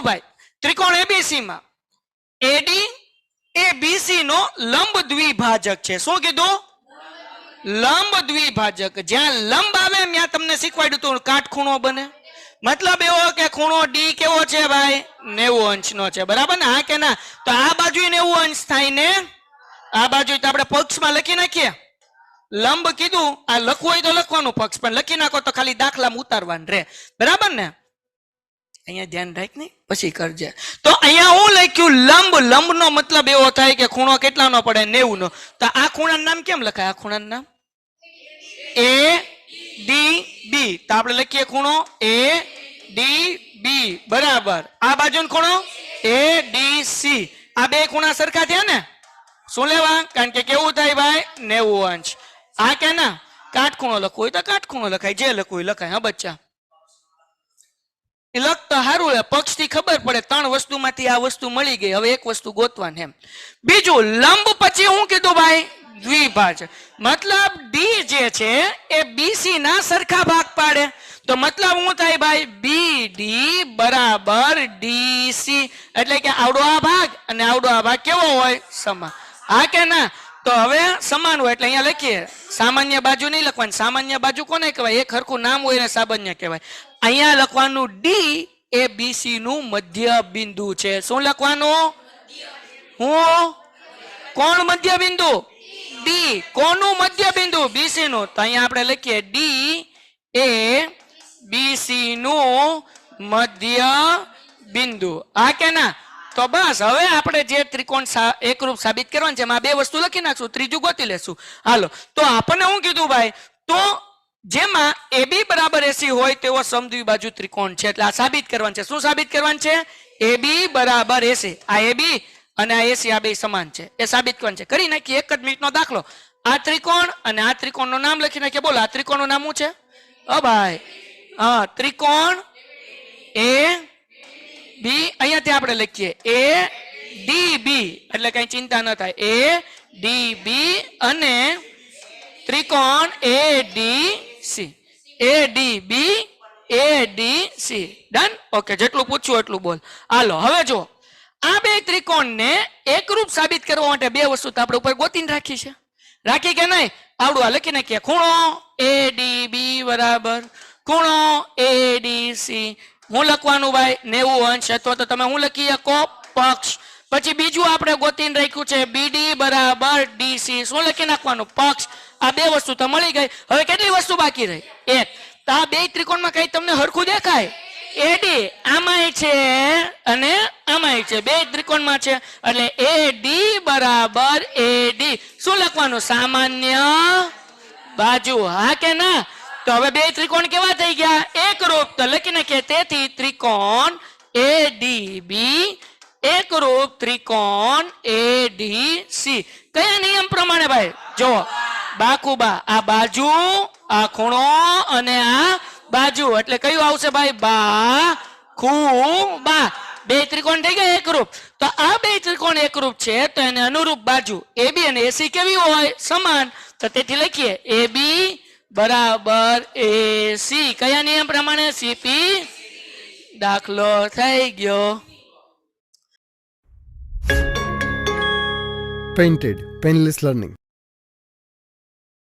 ભાઈ ત્રિકોણ એબીસી માં એડી એ બીસી નો લંબ દ્વિભાજક છે. શું કીધું? લંબ દ્વિભાજક. જ્યાં લંબ આવે ત્યાં તમને શીખવાડ્યું હતું કાટખૂણો બને. મતલબ એવો કે ખૂણો ડી કેવો છે ભાઈ? 90 અંશનો છે. બરાબર ને? હા કે ના? તો આ બાજુ 90 અંશ થાય ને આ બાજુ તો આપણે પક્ષમાં લખી નાખીએ. લંબ કીધું, આ લખવું હોય તો લખવાનું પક્ષ, પણ લખી નાખો તો ખાલી દાખલામાં ઉતારવાનું રહે. બરાબર ને? અહીંયા ધ્યાન રાખ ને પછી કરજે. તો અહીંયા હું લખ્યું લંબ. લંબ નો મતલબ એવો થાય કે ખૂણો કેટલાનો પડે? 90 નો. તો આ ખૂણાનું નામ કેમ લખાય? આ ખૂણાનું નામ એ ડી બી. તો આપણે લખીએ ખૂણો એ ડી બી બરાબર. આ બાજુનો ખૂણો એ ડી સી. આ બે ખૂણા સરખા થયા ને? શું લેવા? કારણ કે કેવું થાય ભાઈ? 90 અંશ. આ કે ના? કાટખૂણો લખવું હોય તો કાટખૂણો લખાય, જે લખવું હોય લખાય. હા બચ્ચા, લખતા સારું હે, પક્ષ થી ખબર પડે. 3 વસ્તુમાંથી આ વસ્તુ મળી ગઈ, હવે એક વસ્તુ ગોતવાની એમ. બીજું લંબ પછી હું કીધું ભાઈ? દ્વિભાજક. મતલબ ડી જે છે એ બીસી ના સરખા ભાગ પાડે. તો મતલબ શું થાય ભાઈ? બી ડી બરાબર ડીસી. એટલે કે આવડો આ ભાગ અને આવડો આ ભાગ કેવો હોય? સમાન. હા કે ના? તો હવે સમાન હોય એટલે અહીંયા લખીએ. સામાન્ય બાજુ નહીં લખવાની. સામાન્ય બાજુ કોને કહેવાય? એક હરખું નામ હોય ને સામાન્ય કહેવાય. અહીંયા લખવાનું ડી એ બીસી નું મધ્ય બિંદુ છે. શું લખવાનું? હું કોણ મધ્ય બિંદુ? ડી. કોનું મધ્ય બિંદુ? બીસી નું. તો અહીંયા આપણે લખીએ ડી એ બીસી નું મધ્ય બિંદુ. હા કે ના? તો બસ હવે આપણે જે ત્રિકોણ એકરૂપ સાબિત કરવાનું છે એમાં 2 વસ્તુ લખી નાખશું, ત્રીજું ગોતી લેશું. હાલો, તો આપણને શું કીધું ભાઈ? તો જેમાં AB બરાબર AC હોય તેવો સમદ્વિબાજુ ત્રિકોણ છે. એટલે આ સાબિત કરવાનું છે. શું સાબિત કરવાનું છે? AB બરાબર AC. આ AB અને આ AC આ બે સમાન છે, એ સાબિત કરવાનું છે. કરી નાખીએ. 1 જ મિનિટનો દાખલો. આ ત્રિકોણ અને આ ત્રિકોણનું નામ લખી નાખીએ. બોલો, આ ત્રિકોણનું નામ શું છે? ભાઈ હા, ત્રિકોણ એ બી. અહીંયાથી આપણે લખીએ એ ડી બી. એટલે કઈ ચિંતા ન થાય. એ ડી બી અને ત્રિકોણ એ ડી સી. એ ડી બી એ ડી સી. ડન? ઓકે, જેટલું પૂછ્યું એટલું બોલ. હાલો, હવે જો આ બે ત્રિકોણને એકરૂપ સાબિત કરવા માટે 2 વસ્તુ તો આપણે ઉપર ગોતીને રાખી છે. રાખી કે નહીં? આવડું આ લખી નાખીએ. ખૂણો એ ડી બી બરાબર ખૂણો એ ડી સી. હું લખવાનું ભાઈ? 90 અંશ. અથવા તો તમે હું લખી શકો? પક્ષ. પછી બીજું આપણે ગોતીને રાખ્યું છે બીડી બરાબર ડીસી. શું લખી નાખવાનું? પક્ષ. આ 2 વસ્તુ તો મળી ગઈ. હવે કેટલી વસ્તુ બાકી રહી? 1. તો આ 2 ત્રિકોણમાં કઈ તમને હરખું દેખાય? એડી આમાંય છે અને આમાંય છે. 2 ત્રિકોણમાં છે એટલે એડી બરાબર એડી. શું લખવાનું? સામાન્ય બાજુ. હા કે ના? તો હવે 2 ત્રિકોણ કેવા થઈ ગયા? એકરૂપ. તો લખી નાખીએ. તેથી ત્રિકોણ એડીબી એકરૂપ ત્રિકોણ એડીસી. કયા નિયમ પ્રમાણે ભાઈ? જો બાકુબા, આ બાજુ, આ ખૂણો અને આ બાજુ. એટલે કયું આવશે ભાઈ? બાકુબા. 2 ત્રિકોણ થઈ ગયા એકરૂપ. તો આ 2 ત્રિકોણ એકરૂપ છે તો એને અનુરૂપ બાજુ AB અને AC કેવી હોય? સમાન. તો તેથી લખીએ AB બરાબર AC. કયા નિયમ પ્રમાણે? CP. દાખલો થઈ ગયો. Painted Painless Learning.